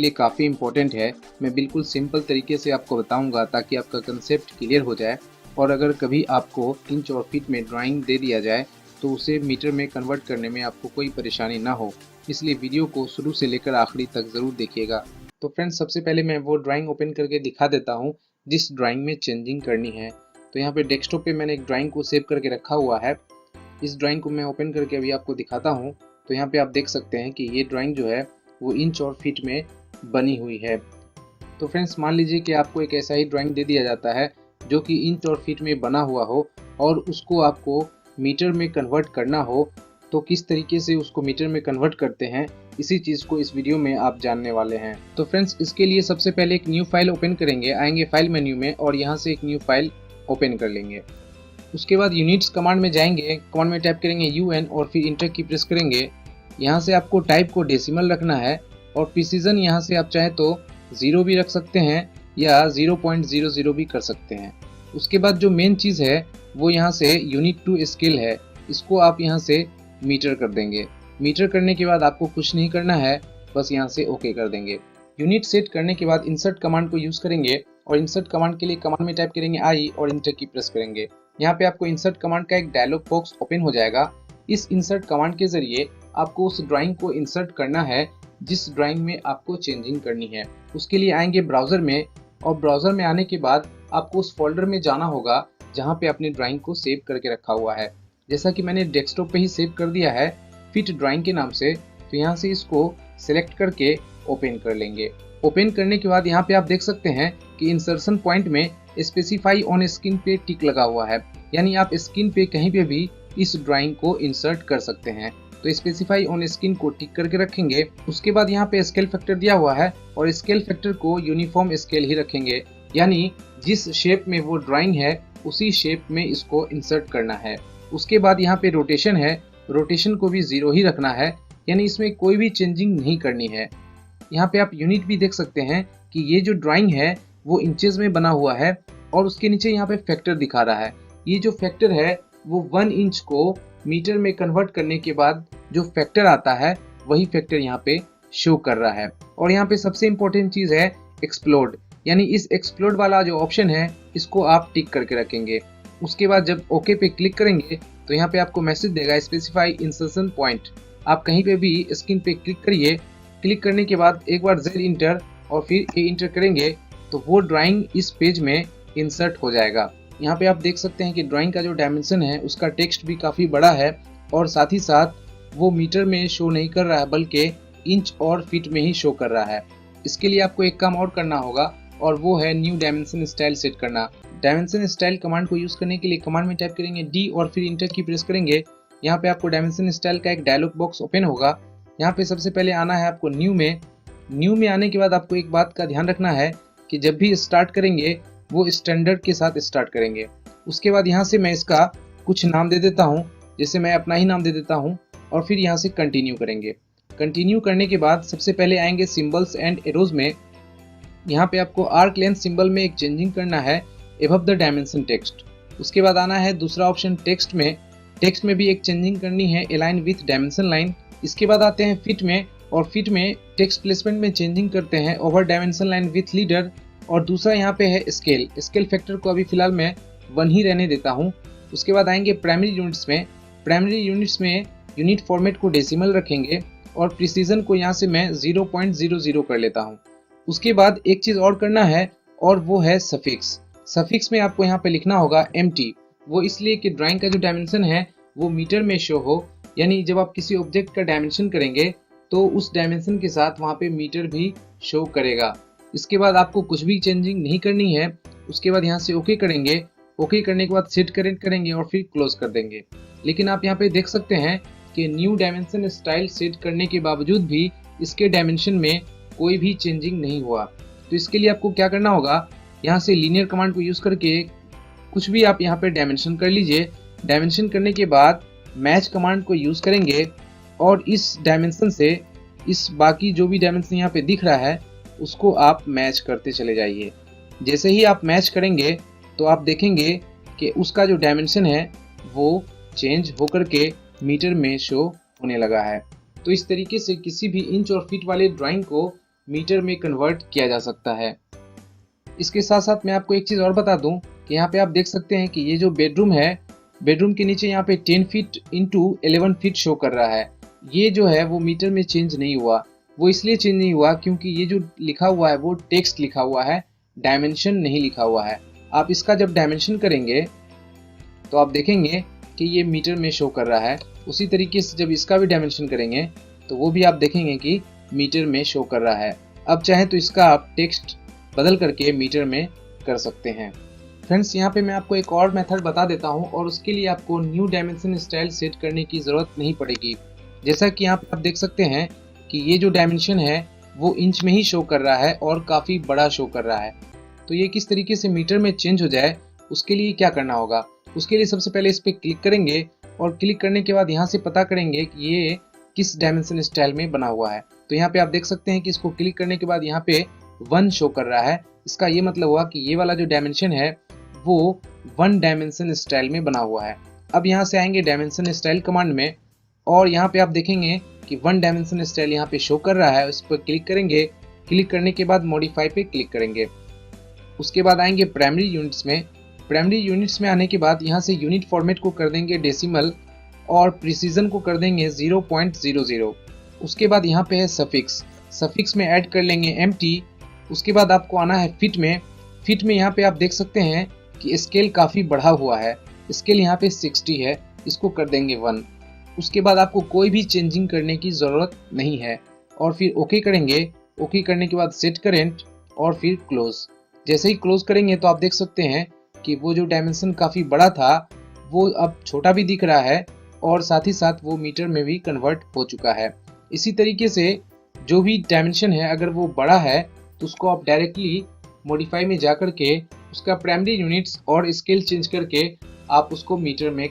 लिए काफ़ी इम्पोर्टेंट है। मैं बिल्कुल सिंपल तरीके से आपको बताऊंगा ताकि आपका कंसेप्ट क्लियर हो जाए। और अगर कभी आपको इंच और फीट में ड्राइंग दे दिया जाए तो उसे मीटर में कन्वर्ट करने में आपको कोई परेशानी ना हो, इसलिए वीडियो को शुरू से लेकर आखिरी तक ज़रूर देखिएगा। तो फ्रेंड्स, सबसे पहले मैं वो ड्राइंग ओपन करके दिखा देता हूँ जिस ड्राइंग में चेंजिंग करनी है। तो यहाँ पे डेस्कटॉप पे मैंने एक ड्राइंग को सेव करके रखा हुआ है। इस ड्राइंग को मैं ओपन करके अभी आपको दिखाता हूँ। तो यहाँ पे आप देख सकते हैं कि ये ड्राइंग जो है वो इंच और फीट में बनी हुई है। तो फ्रेंड्स, मान लीजिए कि आपको एक ऐसा ही ड्राइंग दे दिया जाता है जो कि इंच और फीट में बना हुआ हो और उसको आपको मीटर में कन्वर्ट करना हो, तो किस तरीके से उसको मीटर में कन्वर्ट करते हैं, इसी चीज़ को इस वीडियो में आप जानने वाले हैं। तो फ्रेंड्स, इसके लिए सबसे पहले एक न्यू फाइल ओपन करेंगे, आएंगे फाइल मेन्यू में और यहाँ से एक न्यू फाइल ओपन कर लेंगे। उसके बाद यूनिट्स कमांड में जाएंगे, कमांड में टाइप करेंगे UN और फिर इंटर की प्रेस करेंगे। यहाँ से आपको टाइप को डेसिमल रखना है और प्रिसीजन यहाँ से आप चाहे तो 0 भी रख सकते हैं या 0.00 भी कर सकते हैं। उसके बाद जो मेन चीज़ है वो यहाँ से यूनिट टू स्केल है, इसको आप यहाँ से मीटर कर देंगे। मीटर करने के बाद आपको कुछ नहीं करना है, बस यहाँ से ओके कर देंगे। यूनिट सेट करने के बाद इंसर्ट कमांड को यूज़ करेंगे और इंसर्ट कमांड के लिए कमांड में टाइप करेंगे I और इंटर की प्रेस करेंगे। यहाँ पे आपको इंसर्ट कमांड का एक डायलॉग बॉक्स ओपन हो जाएगा। इस इंसर्ट कमांड के जरिए आपको उस ड्राइंग को इंसर्ट करना है जिस ड्राइंग में आपको चेंजिंग करनी है। उसके लिए आएंगे ब्राउज़र में और ब्राउज़र में आने के बाद आपको उस फोल्डर में जाना होगा जहाँ पे अपनी ड्राइंग को सेव करके रखा हुआ है। जैसा कि मैंने डेस्कटॉप पे ही सेव कर दिया है फिट ड्राइंग के नाम से, तो यहाँ से इसको सिलेक्ट करके ओपन कर लेंगे। ओपन करने के बाद यहाँ पे आप देख सकते हैं कि इंसर्शन पॉइंट में स्पेसिफाई ऑन स्क्रीन पे टिक लगा हुआ है, यानी आप स्क्रीन पे कहीं पे भी इस ड्राइंग को इंसर्ट कर सकते हैं। तो स्पेसिफाई ऑन स्क्रीन को टिक करके रखेंगे। उसके बाद यहाँ पे स्केल फैक्टर दिया हुआ है और स्केल फैक्टर को यूनिफॉर्म स्केल ही रखेंगे, यानी जिस शेप में वो ड्राइंग है उसी शेप में इसको इंसर्ट करना है। उसके बाद यहाँ पे रोटेशन है, रोटेशन को भी 0 ही रखना है, यानी इसमें कोई भी चेंजिंग नहीं करनी है। यहाँ पे आप यूनिट भी देख सकते हैं कि ये जो ड्राइंग है वो इंचेस में बना हुआ है और उसके नीचे यहाँ पे फैक्टर दिखा रहा है। ये जो फैक्टर है वो 1 इंच को मीटर में कन्वर्ट करने के बाद जो फैक्टर आता है वही फैक्टर यहाँ पे शो कर रहा है। और यहाँ पे सबसे इम्पोर्टेंट चीज़ है एक्सप्लोड, यानी इस एक्सप्लोड वाला जो ऑप्शन है इसको आप टिक करके रखेंगे। उसके बाद जब ओके पे क्लिक करेंगे तो यहाँ पे आपको मैसेज देगा स्पेसिफाई इंसर्शन पॉइंट। आप कहीं पे भी स्क्रीन पे क्लिक करिए। क्लिक करने के बाद एक बार Z इंटर और फिर A इंटर करेंगे तो वो ड्राइंग इस पेज में इंसर्ट हो जाएगा। यहाँ पे आप देख सकते हैं कि ड्राइंग का जो डायमेंशन है उसका टेक्स्ट भी काफ़ी बड़ा है और साथ ही साथ वो मीटर में शो नहीं कर रहा है बल्कि इंच और फीट में ही शो कर रहा है। इसके लिए आपको एक काम और करना होगा और वो है न्यू डायमेंशन स्टाइल सेट करना। डायमेंशन स्टाइल कमांड को यूज़ करने के लिए कमांड में टाइप करेंगे D और फिर इंटर की प्रेस करेंगे। यहाँ पे आपको डायमेंशन स्टाइल का एक डायलॉग बॉक्स ओपन होगा। यहाँ पे सबसे पहले आना है आपको न्यू में। न्यू में आने के बाद आपको एक बात का ध्यान रखना है कि जब भी स्टार्ट करेंगे वो स्टैंडर्ड के साथ स्टार्ट करेंगे। उसके बाद यहाँ से मैं इसका कुछ नाम दे देता हूँ, जैसे मैं अपना ही नाम दे देता हूँ और फिर यहाँ से कंटिन्यू करेंगे। कंटिन्यू करने के बाद सबसे पहले आएंगे सिंबल्स एंड एरोज में। यहाँ पे आपको आर्क लेंथ सिंबल में एक चेंजिंग करना है एबव द डायमेंशन टेक्स्ट। उसके बाद आना है दूसरा ऑप्शन टेक्स्ट में। टेक्स्ट में भी एक चेंजिंग करनी है अलाइन विथ डायमेंशन लाइन। इसके बाद आते हैं फिट में और फिट में टेक्स्ट प्लेसमेंट में चेंजिंग करते हैं over dimension line with leader. और दूसरा यहाँ पे है स्केल। स्केल फैक्टर को अभी फिलहाल मैं 1 ही रहने देता हूँ। उसके बाद आएंगे प्राइमरी यूनिट्स में। प्राइमरी यूनिट्स में यूनिट फॉर्मेट को डेसिमल रखेंगे और प्रिसीजन को यहाँ से मैं 0.00 कर लेता हूँ। उसके बाद एक चीज़ और करना है और वो है सफिक्स। सफिक्स में आपको यहाँ पे लिखना होगा MT। वो इसलिए कि ड्राइंग का जो डायमेंशन है वो मीटर में शो हो, यानी जब आप किसी ऑब्जेक्ट का डायमेंशन करेंगे तो उस डायमेंशन के साथ वहाँ पे मीटर भी शो करेगा। इसके बाद आपको कुछ भी चेंजिंग नहीं करनी है। उसके बाद यहाँ से ओके करेंगे। ओके करने के बाद सेट करेक्ट करेंगे और फिर क्लोज कर देंगे। लेकिन आप यहाँ पे देख सकते हैं कि न्यू डायमेंशन स्टाइल सेट करने के बावजूद भी इसके डायमेंशन में कोई भी चेंजिंग नहीं हुआ। तो इसके लिए आपको क्या करना होगा, यहाँ से लीनियर कमांड को यूज़ करके कुछ भी आप यहाँ पे डायमेंशन कर लीजिए। डायमेंशन करने के बाद मैच कमांड को यूज़ करेंगे और इस डायमेंशन से इस बाकी जो भी डायमेंशन यहाँ पे दिख रहा है उसको आप मैच करते चले जाइए। जैसे ही आप मैच करेंगे तो आप देखेंगे कि उसका जो डायमेंशन है वो चेंज होकर के मीटर में शो होने लगा है। तो इस तरीके से किसी भी इंच और फीट वाले ड्राइंग को मीटर में कन्वर्ट किया जा सकता है। इसके साथ साथ मैं आपको एक चीज़ और बता दूं कि यहाँ पे आप देख सकते हैं कि ये जो बेडरूम है, बेडरूम के नीचे यहाँ पे 10 फीट इंटू 11 फीट शो कर रहा है। ये जो है वो मीटर में चेंज नहीं हुआ। वो इसलिए चेंज नहीं हुआ क्योंकि ये जो लिखा हुआ है वो टेक्स्ट लिखा हुआ है, डायमेंशन नहीं लिखा हुआ है। आप इसका जब डायमेंशन करेंगे तो आप देखेंगे कि ये मीटर में शो कर रहा है। उसी तरीके से जब इसका भी डायमेंशन करेंगे तो वो भी आप देखेंगे कि मीटर में शो कर रहा है। अब चाहे तो इसका आप टेक्स्ट बदल करके मीटर में कर सकते हैं। फ्रेंड्स, यहाँ पे मैं आपको एक और मेथड बता देता हूँ और उसके लिए आपको न्यू डायमेंशन स्टाइल सेट करने की ज़रूरत नहीं पड़ेगी। जैसा कि यहाँ पे आप देख सकते हैं कि ये जो डायमेंशन है वो इंच में ही शो कर रहा है और काफ़ी बड़ा शो कर रहा है। तो ये किस तरीके से मीटर में चेंज हो जाए, उसके लिए क्या करना होगा? उसके लिए सबसे पहले इस पर क्लिक करेंगे और क्लिक करने के बाद यहाँ से पता करेंगे कि ये किस डायमेंशन स्टाइल में बना हुआ है। तो यहाँ पे आप देख सकते हैं कि इसको क्लिक करने के बाद यहाँ पे 1 शो कर रहा है। इसका ये मतलब हुआ कि ये वाला जो डायमेंशन है वो 1 डायमेंशन स्टाइल में बना हुआ है। अब यहाँ से आएंगे डायमेंशन स्टाइल कमांड में और यहाँ पे आप देखेंगे कि 1 डायमेंशन स्टाइल यहाँ पे शो कर रहा है। उस पर क्लिक करेंगे, क्लिक करने के बाद मॉडिफाई पे क्लिक करेंगे। उसके बाद आएंगे प्राइमरी यूनिट्स में। प्राइमरी यूनिट्स में आने के बाद यहाँ से यूनिट फॉर्मेट को कर देंगे डेसिमल और प्रिसीजन को कर देंगे 0.00। उसके बाद यहाँ पे है सफिक्स, सफिक्स में ऐड कर लेंगे एम्प्टी। उसके बाद आपको आना है फिट में। फिट में यहाँ पे आप देख सकते हैं कि स्केल काफ़ी बढ़ा हुआ है। स्केल यहाँ पे 60 है, इसको कर देंगे 1। उसके बाद आपको कोई भी चेंजिंग करने की ज़रूरत नहीं है और फिर ओके करेंगे। ओके करने के बाद सेट करेंट और फिर क्लोज। जैसे ही क्लोज करेंगे तो आप देख सकते हैं कि वो जो डायमेंशन काफ़ी बड़ा था वो अब छोटा भी दिख रहा है और साथ ही साथ वो मीटर में भी कन्वर्ट हो चुका है। इसी तरीके से जो भी डायमेंशन है अगर वो बड़ा है तो उसको आप डायरेक्टली मॉडिफाई में जा करके उसका प्राइमरी यूनिट्स और स्केल चेंज करके आप उसको मीटर में